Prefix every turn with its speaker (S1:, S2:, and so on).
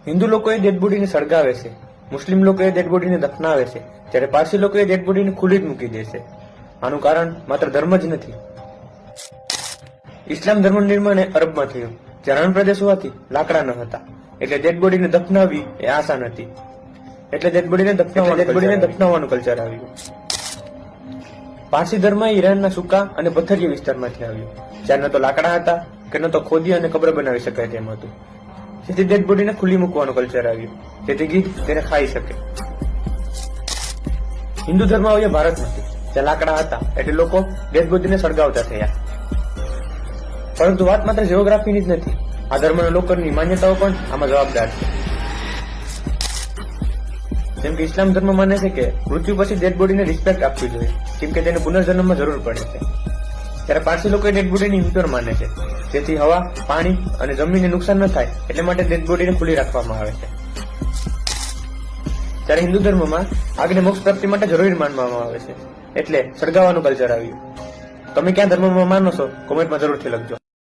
S1: હિન્દુ લોકો એ ડેડ બોડીને સળગાવે છે, મુસ્લિમ લોકો એ ડેડ બોડીને દફનાવે છે, જ્યારે પારસી લોકો એ ડેડ બોડીને ખુલ્લી જ મૂકી દે છે. આનું કારણ માત્ર ધર્મ જ નથી. ઇસ્લામ ધર્મનું નિર્માણ એ અરબમાં થયું, જ્યાં રણ પ્રદેશ હોવાથી લાકડા ન હતા, એટલે ડેડ બોડીને દફનાવવી એ આસાન હતી. એટલે ડેડ બોડીને દફનાવવાનું કલ્ચર આવ્યું. પારસી ધર્મ ઈરાનના સૂકા અને પથ્થરીય વિસ્તારમાંથી આવ્યું, જ્યાં ન તો લાકડા હતા કે ન તો ખોદી અને કબ્ર બનાવી શકાય તેમ હતું. જેથી ડેડ બોડીને ખુલ્લી મૂકવાનું કલ્ચર આવ્યું, જેથી ગીધ તેને ખાઈ શકે. હિન્દુ ધર્મ આવ્યો ભારતમાંથી, જ્યાં લાકડા હતા એટલે લોકો ડેડ બોડીને સળગાવતા થયા. પરંતુ વાત માત્ર જીઓગ્રાફીની જ નથી, આ ધર્મના લોકોની માન્યતાઓ પણ આમાં જવાબદાર છે. જેમ કે ઇસ્લામ ધર્મ માને છે કે મૃત્યુ પછી ડેડ બોડીને રિસ્પેક્ટ આપવી જોઈએ, કેમ કે તેને પુનર્જન્મમાં જરૂર પડે છે. ત્યારે પારસી લોકો ડેડ બોડીને ઇમ્પ્યોર માને છે, જેથી હવા, પાણી અને જમીનને નુકસાન ન થાય એટલે માટે ડેડ બોડીને ખુલ્લી રાખવામાં આવે છે. ત્યારે હિન્દુ ધર્મમાં આગને મોક્ષ પ્રાપ્તિ માટે જરૂરી માનવામાં આવે છે, એટલે સળગાવવાનું કલ્ચર આવ્યું. તમે ક્યાં ધર્મમાં માનો છો, કોમેન્ટમાં જરૂરથી લખજો.